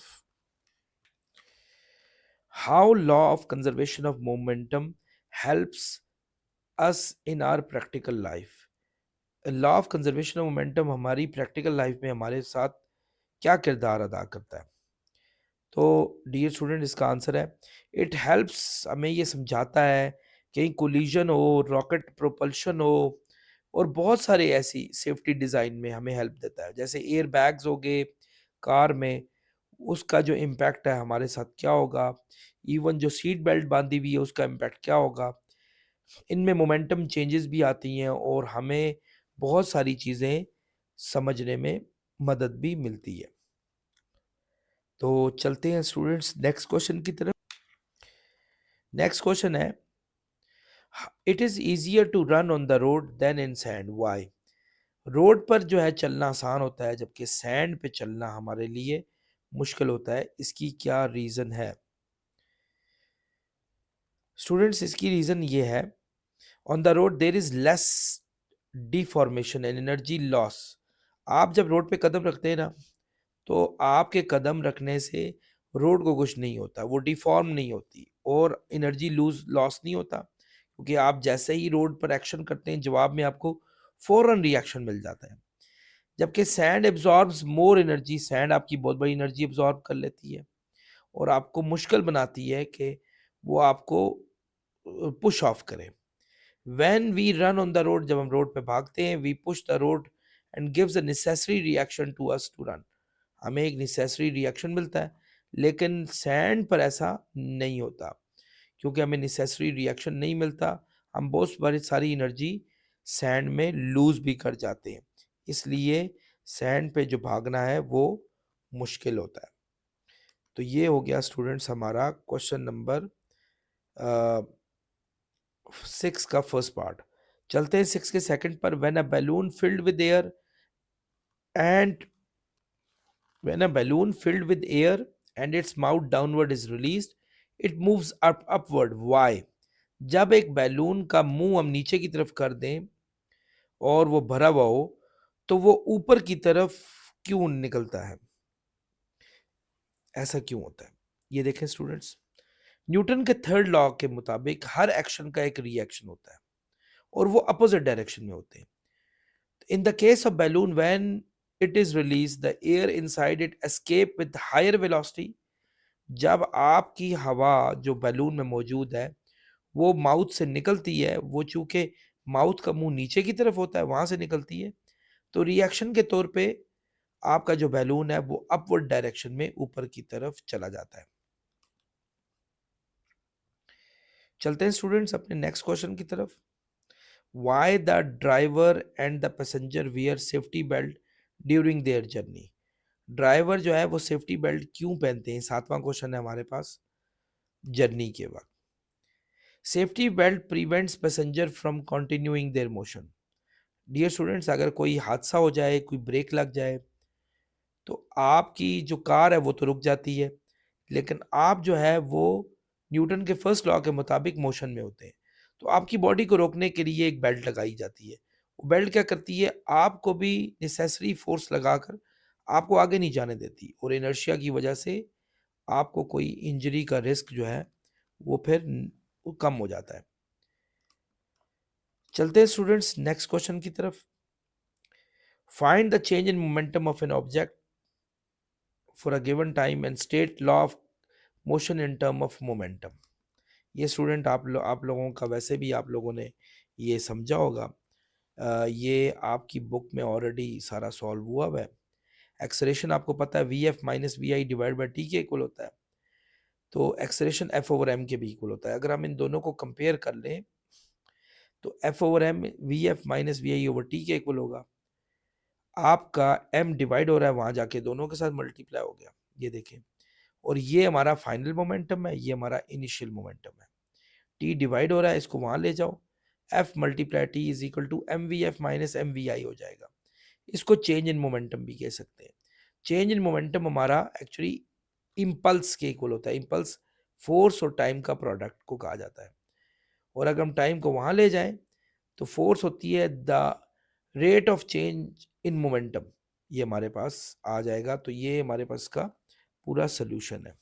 How law of conservation of momentum helps us in our practical life, law of conservation of momentum हमारी प्रैक्टिकल लाइफ में हमारे साथ क्या किरदार अदा करता है। तो डियर स्टूडेंट, इसका आंसर है इट हेल्प्स, हमें ये समझाता है कहीं कोलिजन हो, रॉकेट प्रोपल्शन हो और बहुत सारे ऐसी सेफ्टी डिज़ाइन में हमें हेल्प देता है। जैसे एयर बैग्स हो गए कार में, उसका जो इम्पैक्ट है हमारे साथ क्या होगा, इवन जो सीट बेल्ट बांधी हुई है उसका इम्पैक्ट क्या होगा, इनमें मोमेंटम चेंजेस भी आती हैं और हमें बहुत सारी चीज़ें समझने में मदद भी मिलती है। तो चलते हैं स्टूडेंट्स नेक्स्ट क्वेश्चन की तरफ। नेक्स्ट क्वेश्चन है, it is easier to run on the road than in sand, why, road पर जो है चलना आसान होता है जबकि सैंड पे चलना हमारे लिए मुश्किल होता है, इसकी क्या रीजन है। स्टूडेंट्स, इसकी रीजन ये है, on the road there is less deformation and energy loss, आप जब रोड पे कदम रखते हैं ना तो आपके कदम रखने से रोड को कुछ नहीं होता, वो डिफॉर्म नहीं होती और एनर्जी लूज लॉस नहीं होता क्योंकि आप जैसे ही रोड पर एक्शन करते हैं जवाब में आपको फौरन रिएक्शन मिल जाता है। जबकि sand absorbs more energy, sand आपकी बहुत बड़ी एनर्जी एब्जॉर्ब कर लेती है और आपको मुश्किल बनाती है कि वो आपको पुश ऑफ करे। When we run on the road, जब हम रोड पे भागते हैं, we push the road and gives a necessary reaction to us to run, हमें एक नेसेसरी रिएक्शन मिलता है। लेकिन सैंड पर ऐसा नहीं होता, क्योंकि हमें नेसेसरी रिएक्शन नहीं मिलता, हम बहुत बड़ी सारी एनर्जी सैंड में लूज भी कर जाते हैं, इसलिए सैंड पे जो भागना है वो मुश्किल होता है। तो ये हो गया स्टूडेंट्स हमारा क्वेश्चन नंबर 6 का फर्स्ट पार्ट। चलते हैं 6 के सेकंड पर। When a balloon filled with air and when a balloon filled with air and its mouth downward is released, it moves upward, why, जब एक बैलून का मुंह हम नीचे की तरफ कर दें और वो भरा हुआ हो तो वो ऊपर की तरफ क्यों निकलता है, ऐसा क्यों होता है। ये देखें स्टूडेंट्स, न्यूटन के थर्ड लॉ के मुताबिक हर एक्शन का एक रिएक्शन होता है और वो अपोजिट डायरेक्शन में होते हैं। In the case of balloon, when it is released, the air inside it escape with higher velocity, जब आपकी हवा जो बैलून में मौजूद है वो माउथ से निकलती है, वो चूंकि माउथ का मुंह नीचे की तरफ होता है वहां से निकलती है, तो रिएक्शन के तौर पे आपका जो बैलून है वो अपवर्ड डायरेक्शन में ऊपर की तरफ चला जाता है। चलते हैं स्टूडेंट्स अपने नेक्स्ट क्वेश्चन की तरफ। Why the driver and the passenger wear safety belt during their journey, driver जो है वो सेफ्टी बेल्ट क्यों पहनते हैं, सातवां क्वेश्चन है हमारे पास जर्नी के वक्त। Safety belt prevents passenger from continuing their motion, dear students, अगर कोई हादसा हो जाए, कोई ब्रेक लग जाए तो आपकी जो कार है वो तो रुक जाती है, लेकिन आप जो है वो न्यूटन के फर्स्ट लॉ के मुताबिक मोशन में होते हैं, तो आपकी बॉडी को रोकने के लिए एक बेल्ट लगाई जाती है। वो बेल्ट क्या करती है, आपको भी नेसेसरी फोर्स लगाकर आपको आगे नहीं जाने देती और इनर्शिया की वजह से आपको कोई इंजरी का रिस्क जो है वो फिर वो कम हो जाता है। चलते हैं स्टूडेंट्स नेक्स्ट क्वेश्चन की तरफ। Find the change in momentum of an object for a given time and state law of motion in term of momentum. ये स्टूडेंट आप लोगों का वैसे भी आप लोगों ने ये समझा होगा। ये आपकी बुक में ऑलरेडी सारा सॉल्व हुआ है। एक्सेलरेशन आपको पता है v F minus we i divide by t के इक्वल होता है, तो एक्सेलरेशन एफ ओवर एम के भी इक्वल होता है। अगर हम इन दोनों को कंपेयर कर लें तो F over m V F minus we i over t के इक्वल होगा। आपका m डिवाइड हो रहा है, वहां जाके दोनों के साथ मल्टीप्लाई हो गया, ये देखें। और ये हमारा फाइनल मोमेंटम है, ये हमारा इनिशियल मोमेंटम है। t डिवाइड हो रहा है, इसको वहां ले जाओ, f multiply t is equal to M V F minus M V I हो जाएगा। इसको चेंज इन मोमेंटम भी कह सकते हैं। चेंज इन मोमेंटम हमारा एक्चुअली इम्पल्स के इक्वल होता है। इम्पल्स फोर्स और टाइम का प्रोडक्ट को कहा जाता है। और अगर हम टाइम को वहां ले जाएं तो फोर्स होती है the rate of change in momentum, ये हमारे पास आ जाएगा। तो ये हमारे पास का पूरा सोल्यूशन है।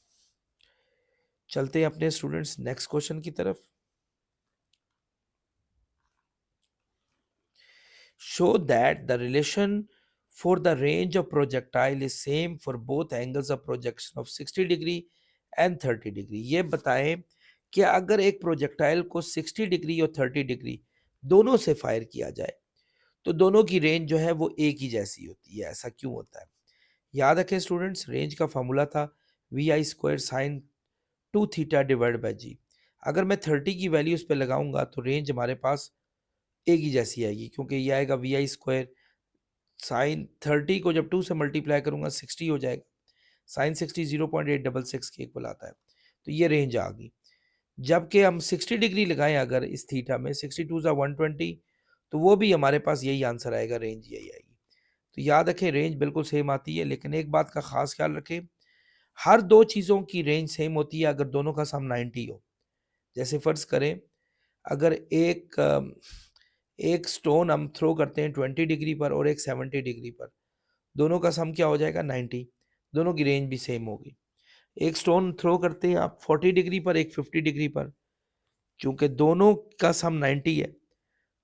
चलते हैं अपने स्टूडेंट्स नेक्स्ट क्वेश्चन की तरफ। Show that the relation for the range of projectile is same for both angles of projection of 60 degree and 30 degree. ये बताएं कि अगर एक प्रोजेक्टाइल को 60 डिग्री और 30 डिग्री दोनों से फायर किया जाए तो दोनों की रेंज जो है वो एक ही जैसी होती है। ऐसा क्यों होता है? याद रखें स्टूडेंट्स, रेंज का फॉर्मूला था V I square sine 2 theta divide by G. अगर मैं 30 की वैल्यू उस पर लगाऊंगा तो रेंज हमारे पास एक ही जैसी आएगी, क्योंकि ये आएगा वी आई स्क्वायर साइन 30 को जब 2 से मल्टीप्लाई करूंगा 60 हो जाएगा। साइन 60 0.866 के इक्वल आता है। तो ये रेंज आ गई। जबकि हम 60 डिग्री लगाएं अगर इस थीटा में 62 ज़ा 120, तो वो भी हमारे पास यही आंसर आएगा, रेंज यही आएगी। तो याद रखें रेंज बिल्कुल सेम आती है, लेकिन एक बात का खास ख्याल रखें, हर दो चीज़ों की रेंज सेम होती है अगर दोनों का सम 90 हो। जैसे फर्ज करें अगर एक स्टोन हम थ्रो करते हैं 20 डिग्री पर और एक 70 डिग्री पर, दोनों का सम क्या हो जाएगा 90, दोनों की रेंज भी सेम होगी। एक स्टोन थ्रो करते हैं आप 40 डिग्री पर, एक 50 डिग्री पर, चूंकि दोनों का सम 90 है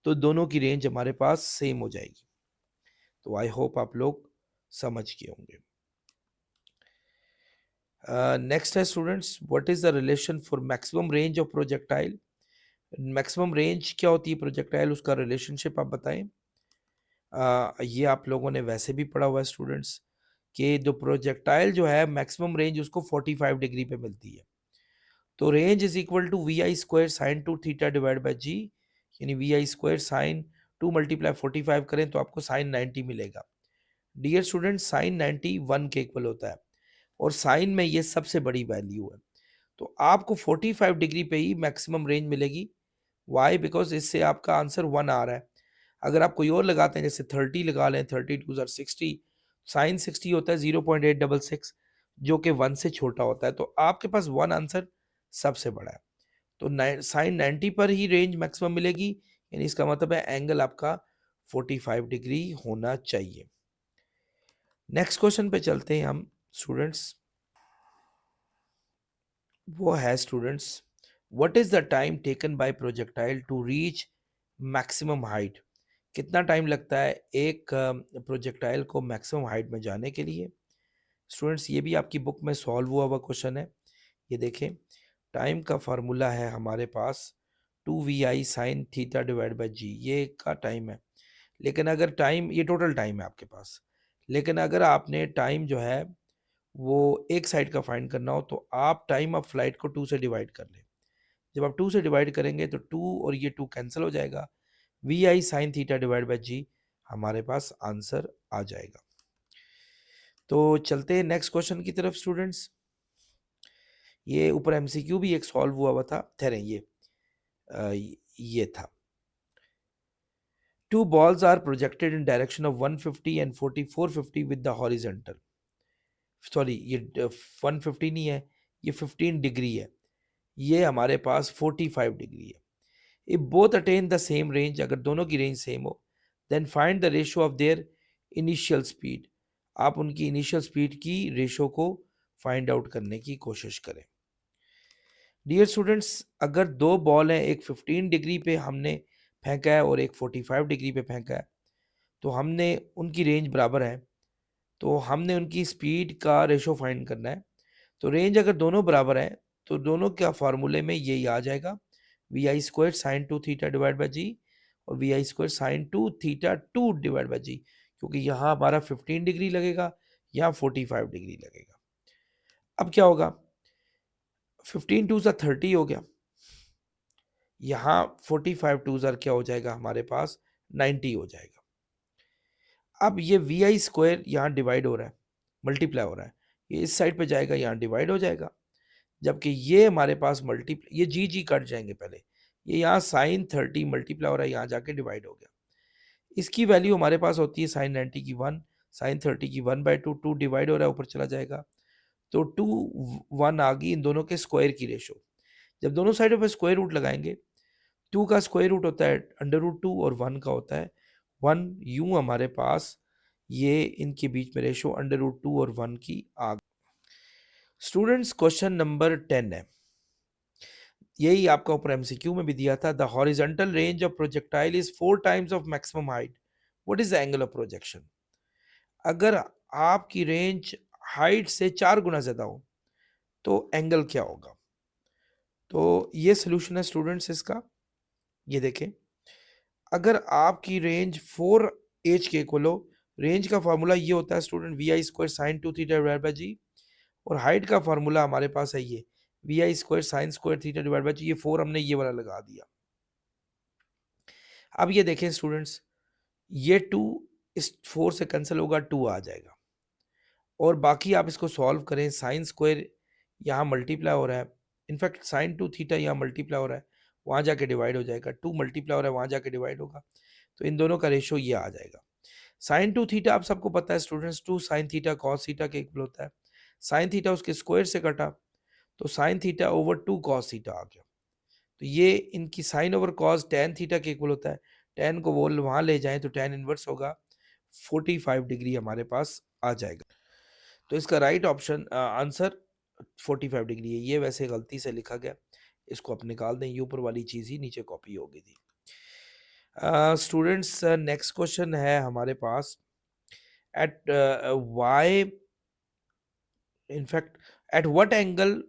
तो दोनों की रेंज हमारे पास सेम हो जाएगी। तो आई होप आप लोग समझ गए होंगे। नेक्स्ट है students, what is the relation for maximum range of projectile. Maximum range क्या होती है प्रोजेक्टाइल, उसका रिलेशनशिप आप बताएं। ये आप लोगों ने वैसे भी पढ़ा हुआ है स्टूडेंट्स कि जो प्रोजेक्टाइल जो है मैक्सिमम रेंज उसको 45 डिग्री पे मिलती है। तो range is equal to we I square sine 2 theta divide by G, यानी वी आई स्क्वायर साइन 2 मल्टीप्लाई 45 करें तो आपको साइन 90 मिलेगा। डियर स्टूडेंट साइन 90 1 के इक्वल होता है और साइन में ये सबसे बड़ी वैल्यू है, तो आपको 45 डिग्री पे ही मैक्सिमम रेंज मिलेगी। वाई? बिकॉज इससे आपका आंसर 1 आ रहा है। अगर आप कोई और लगाते हैं जैसे 30 लगा लें, 32 ज़र 60, साइन 60 होता है 0.866 जो कि 1 से छोटा होता है, तो आपके पास 1 आंसर सबसे बड़ा है। तो साइन 90 पर ही रेंज मैक्सिमम मिलेगी, यानी इसका मतलब है एंगल आपका 45 डिग्री होना चाहिए। नेक्स्ट क्वेश्चन पे चलते हैं हम स्टूडेंट्स। वो है students, what is the time taken by projectile to reach maximum height. कितना टाइम लगता है एक प्रोजेक्टाइल को मैक्सिमम हाइट में जाने के लिए। स्टूडेंट्स ये भी आपकी बुक में सॉल्व हुआ हुआ क्वेश्चन है। ये देखें, टाइम का फार्मूला है हमारे पास 2 vi sine theta divide by G, ये का टाइम है। लेकिन अगर टाइम, ये टोटल टाइम है आपके पास, लेकिन अगर आपने टाइम जो है वो एक साइड का फाइंड करना हो तो आप टाइम ऑफ फ्लाइट को 2 से डिवाइड कर लें। जब आप 2 से डिवाइड करेंगे तो 2 और ये 2 कैंसिल हो जाएगा, V I sine theta divide by G हमारे पास आंसर आ जाएगा। तो चलते हैं नेक्स्ट क्वेश्चन की तरफ स्टूडेंट्स। ये ऊपर एमसीक्यू भी एक सॉल्व हुआ हुआ था, ठहरें ये था। Two balls are projected in direction of 150 and 450 with the horizontal. Sorry ये 150 नहीं है, ये 15 डिग्री है, ये हमारे पास 45 डिग्री है। If both attain the same range, अगर दोनों की रेंज सेम हो, then find the ratio of their initial speed. आप उनकी इनिशियल स्पीड की रेशो को फाइंड आउट करने की कोशिश करें। डियर स्टूडेंट्स, अगर दो बॉल हैं, एक 15 डिग्री पे हमने फेंका है और एक 45 डिग्री पे फेंका है, तो हमने उनकी रेंज बराबर है, तो हमने उनकी स्पीड का रेशो फाइंड करना है। तो रेंज अगर दोनों बराबर हैं तो दोनों का फार्मूले में यही आ जाएगा, V I square sine two theta divide by G और V I square sine two theta two divide by G, क्योंकि यहाँ हमारा 15 डिग्री लगेगा, यहाँ 45 डिग्री लगेगा। अब क्या होगा, 15 टू ज़ा 30 हो गया, यहाँ 45 टू ज़ा क्या हो जाएगा हमारे पास 90 हो जाएगा। अब ये वी आई स्क्वायर यहाँ डिवाइड हो रहा है, मल्टीप्लाई हो रहा है, ये इस साइड पे जाएगा, यहाँ डिवाइड हो जाएगा, जबकि ये हमारे पास ये जी जी कट जाएंगे पहले, ये यहाँ साइन 30 मल्टीप्लाई हो रहा है, यहाँ जाके डिवाइड हो गया। इसकी वैल्यू हमारे पास होती है साइन 90 की 1, साइन 30 की 1/2, 2 डिवाइड हो रहा है ऊपर चला जाएगा, तो 2 1 आ गई इन दोनों के स्क्वायर की रेशो। जब दोनों साइडों पे स्क्वायर रूट लगाएंगे, 2 का स्क्वायर रूट होता है √2 और 1 का होता है 1, यूं हमारे पास ये इनके बीच में रेशो √2 और 1 की आ गई। स्टूडेंट्स क्वेश्चन नंबर 10 है, यही आपका ऊपर एमसीक्यू में भी दिया था, the horizontal range of projectile is 4 times of maximum height, what is the angle of projection. अगर आपकी रेंज हाइट से 4 गुना ज्यादा हो तो एंगल क्या होगा। तो ये सोल्यूशन है स्टूडेंट्स इसका, ये देखें, अगर आपकी रेंज 4h के इक्वल हो, रेंज का फॉर्मूला ये होता है student V I square sine two theta divide by G, और हाइट का फॉर्मूला हमारे पास है ये V I square sine square theta divide by G, ये 4 हमने ये वाला लगा दिया। अब ये देखें स्टूडेंट्स, ये 2 इस 4 से कैंसिल होगा, 2 आ जाएगा, और बाकी आप इसको सॉल्व करें, साइन स्क्वायर यहाँ मल्टीप्लाई हो रहा है, इनफैक्ट साइन टू थीटा यहाँ मल्टीप्लाई हो रहा है, वहाँ जाके डिवाइड हो जाएगा, 2 मल्टीप्लाई हो रहा है वहाँ जाके डिवाइड होगा, तो इन दोनों का रेशो ये आ जाएगा। साइन टू थीटा आप सबको पता है students, 2 sine theta cos theta के इक्वल होता है, साइन थीटा उसके स्क्वायर से कटा, तो sine theta over 2 cos theta आ गया, तो ये इनकी sine over cos tan theta के इक्वल होता है, टेन को वो वहाँ ले जाएं तो टेन इनवर्स होगा, 45 डिग्री हमारे पास आ जाएगा। तो इसका राइट ऑप्शन आंसर 45 डिग्री है। ये वैसे गलती से लिखा गया, इसको आप निकाल दें, ये ऊपर वाली चीज़ ही नीचे कॉपी हो गई थी। स्टूडेंट्स नेक्स्ट क्वेश्चन है हमारे पास, at why in fact at what angle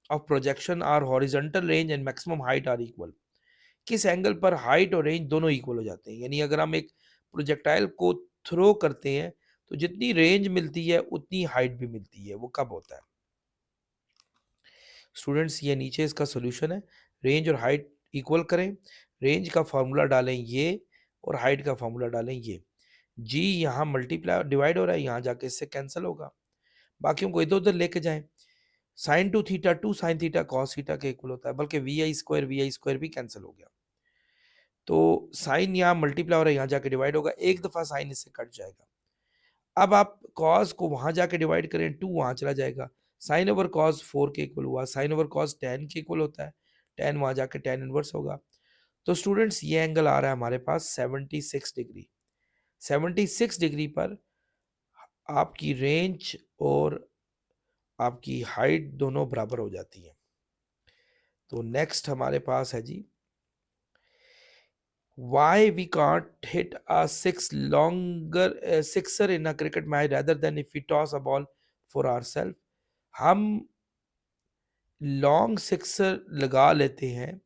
of projection are horizontal range and maximum height are equal, किस एंगल पर हाइट और रेंज दोनों इक्वल हो जाते हैं। यानी अगर हम एक प्रोजेक्टाइल को थ्रो करते हैं तो जितनी रेंज मिलती है उतनी हाइट भी मिलती है, वो कब होता है। स्टूडेंट्स ये नीचे इसका सोल्यूशन है, रेंज और हाइट इक्वल करें, रेंज का फार्मूला डालें ये और हाइट का फार्मूला डालें ये, जी यहाँ मल्टीप्लाई डिवाइड हो रहा है, यहाँ जाके इससे कैंसिल होगा, बाकियों को इधर उधर लेके जाएं, sign two theta 2 sine theta cos theta के इक्वल होता है, बल्कि वी आई स्क्वायर भी कैंसिल हो गया, तो साइन यहाँ मल्टीप्लाई हो रहा है, यहाँ जाके डिवाइड होगा, एक दफा साइन इससे कट जाएगा। अब आप कॉस को वहां जाके डिवाइड करें, 2 वहां चला जाएगा, साइन ओवर कॉस 4 के इक्वल हुआ, साइन ओवर कॉस 10 के इक्वल होता है, 10 वहां जाके 10 इनवर्स होगा। तो स्टूडेंट्स ये एंगल आ रहा है हमारे पास 76 डिग्री, 76 डिग्री पर आपकी रेंज और आपकी हाइट दोनों बराबर हो जाती है। तो नेक्स्ट हमारे पास है जी, why we can't hit a sixer in a cricket match rather than if we toss a ball for ourselves। हम लॉन्ग सिक्सर लगा लेते हैं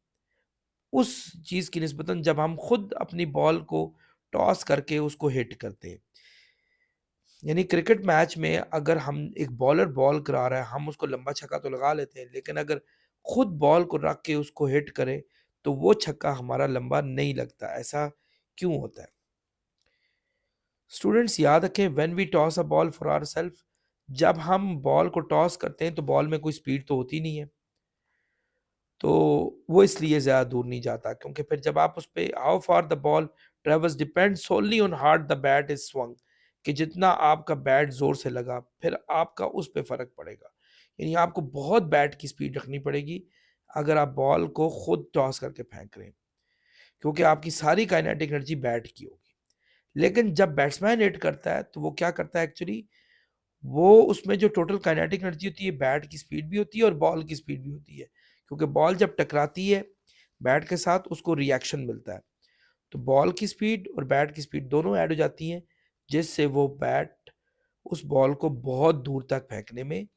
उस चीज की निस्बतन जब हम खुद अपनी बॉल को टॉस करके उसको हिट करते हैं। यानी क्रिकेट मैच में अगर हम एक बॉलर बॉल करा रहा है, हम उसको लंबा छक्का तो लगा लेते हैं, लेकिन अगर खुद बॉल को रख के उसको हिट करें तो वो छक्का हमारा लंबा नहीं लगता। ऐसा क्यों होता है स्टूडेंट्स? याद रखें, when we toss a ball for ourself, जब हम बॉल को टॉस करते हैं तो बॉल में कोई स्पीड तो होती नहीं है, तो वो इसलिए ज़्यादा दूर नहीं जाता, क्योंकि फिर जब आप उस पे how far the ball travels depend only on hard the bat is swung, कि जितना आपका बैट जोर से लगा फिर आपका उस पे फर्क पड़ेगा। यानी आपको बहुत बैट की स्पीड रखनी पड़ेगी अगर आप बॉल को खुद टॉस करके फेंक रहे हैं, क्योंकि आपकी सारी काइनेटिक एनर्जी बैट की होगी। लेकिन जब बैट्समैन हिट करता है तो वो क्या करता है एक्चुअली, वो उसमें जो टोटल काइनेटिक एनर्जी होती है, बैट की स्पीड भी होती है और बॉल की स्पीड भी होती है, क्योंकि बॉल जब टकराती है बैट के साथ उसको रिएक्शन मिलता है, तो बॉल की स्पीड और बैट की स्पीड दोनों ऐड हो जाती हैं, जिससे वो बैट उस बॉल को बहुत दूर तक फेंकने में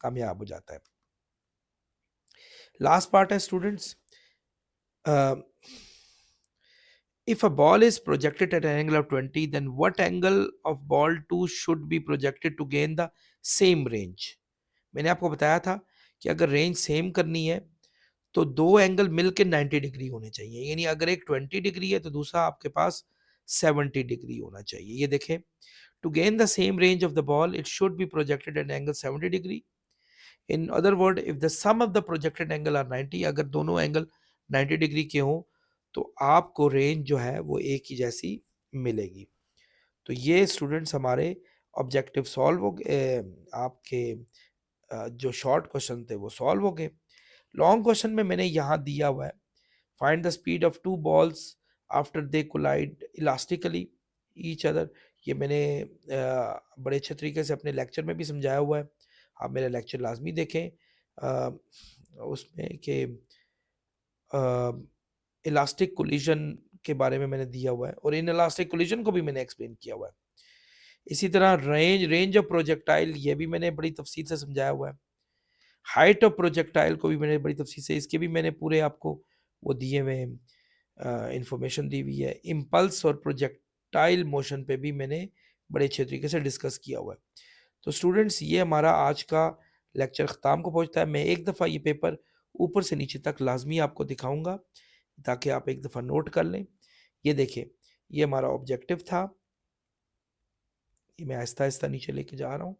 कामयाब हो जाता है। लास्ट पार्ट है students, if a ball is projected at an angle of 20, then what angle of ball 2 should be projected to gain the same range? मैंने आपको बताया था कि अगर रेंज सेम करनी है तो दो एंगल मिलकर 90 डिग्री होने चाहिए, यानी अगर एक 20 डिग्री है तो दूसरा आपके पास 70 डिग्री होना चाहिए। ये देखें, to gain the same range of the ball it should be projected at angle 70 degree. In other word, if the sum of the projected angle are 90, अगर दोनों एंगल 90 डिग्री के हों तो आपको रेंज जो है वो एक ही जैसी मिलेगी। तो ये स्टूडेंट्स हमारे ऑब्जेक्टिव सॉल्व हो गए, आपके जो शॉर्ट क्वेश्चन थे वो सॉल्व हो गए। लॉन्ग क्वेश्चन में मैंने यहाँ दिया हुआ है, find the speed of two balls after they collide elastically each other. ये मैंने बड़े अच्छे तरीके से अपने लेक्चर में भी समझाया हुआ है, आप मेरा लेक्चर लाजमी देखें। उसमें कि इलास्टिक कोलिजन के बारे में मैंने दिया हुआ है और इन इलास्टिक कोलिजन को भी मैंने एक्सप्लेन किया हुआ है। इसी तरह रेंज ऑफ प्रोजेक्टाइल, ये भी मैंने बड़ी तफसील से समझाया हुआ है। हाइट ऑफ प्रोजेक्टाइल को भी मैंने बड़ी तफसील से, इसके भी मैंने पूरे आपको वो दिए हुए इंफॉर्मेशन दी हुई है। इम्पल्स और प्रोजेक्टाइल मोशन पे भी मैंने बड़े अच्छे तरीके से डिस्कस किया हुआ है। तो स्टूडेंट्स, ये हमारा आज का लेक्चर ख़त्म को पहुंचता है। मैं एक दफ़ा ये पेपर ऊपर से नीचे तक लाजमी आपको दिखाऊंगा ताकि आप एक दफ़ा नोट कर लें। ये देखिए, ये हमारा ऑब्जेक्टिव था, ये मैं आहिस्ता आहिस्ता नीचे लेके जा रहा हूँ।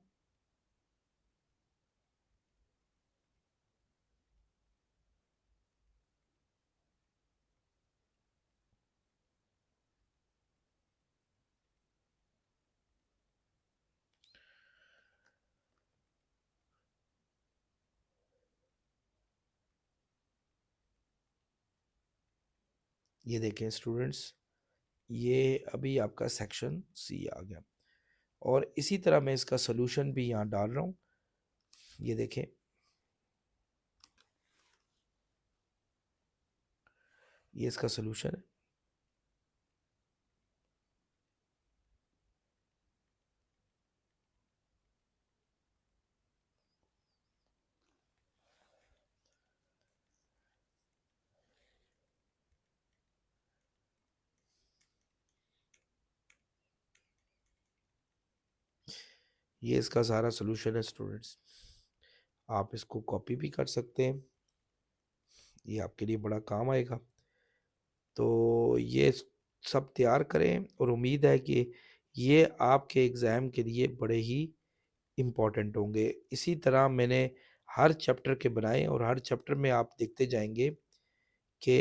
ये देखें स्टूडेंट्स, ये अभी आपका सेक्शन सी आ गया और इसी तरह मैं इसका सोल्यूशन भी यहाँ डाल रहा हूँ। ये देखें, ये इसका सोल्यूशन है। ये इसका सारा सोल्यूशन है स्टूडेंट्स, आप इसको कॉपी भी कर सकते हैं, ये आपके लिए बड़ा काम आएगा। तो ये सब तैयार करें और उम्मीद है कि ये आपके एग्ज़ाम के लिए बड़े ही इम्पोर्टेंट होंगे। इसी तरह मैंने हर चैप्टर के बनाए और हर चैप्टर में आप देखते जाएंगे कि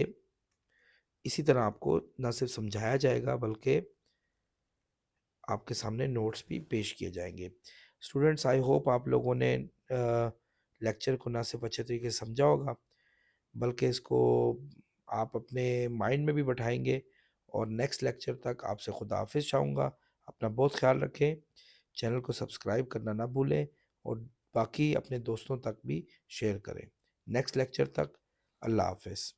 इसी तरह आपको ना सिर्फ समझाया जाएगा बल्कि आपके सामने नोट्स भी पेश किए जाएंगे। स्टूडेंट्स, आई होप आप लोगों ने लेक्चर को ना सिर्फ अच्छे तरीके से समझा होगा बल्कि इसको आप अपने माइंड में भी बैठाएंगे। और नेक्स्ट लेक्चर तक आपसे खुदा हाफिज़ चाहूँगा। अपना बहुत ख्याल रखें, चैनल को सब्सक्राइब करना ना भूलें और बाकी अपने दोस्तों तक भी शेयर करें। नेक्स्ट लेक्चर तक अल्लाह हाफिज़।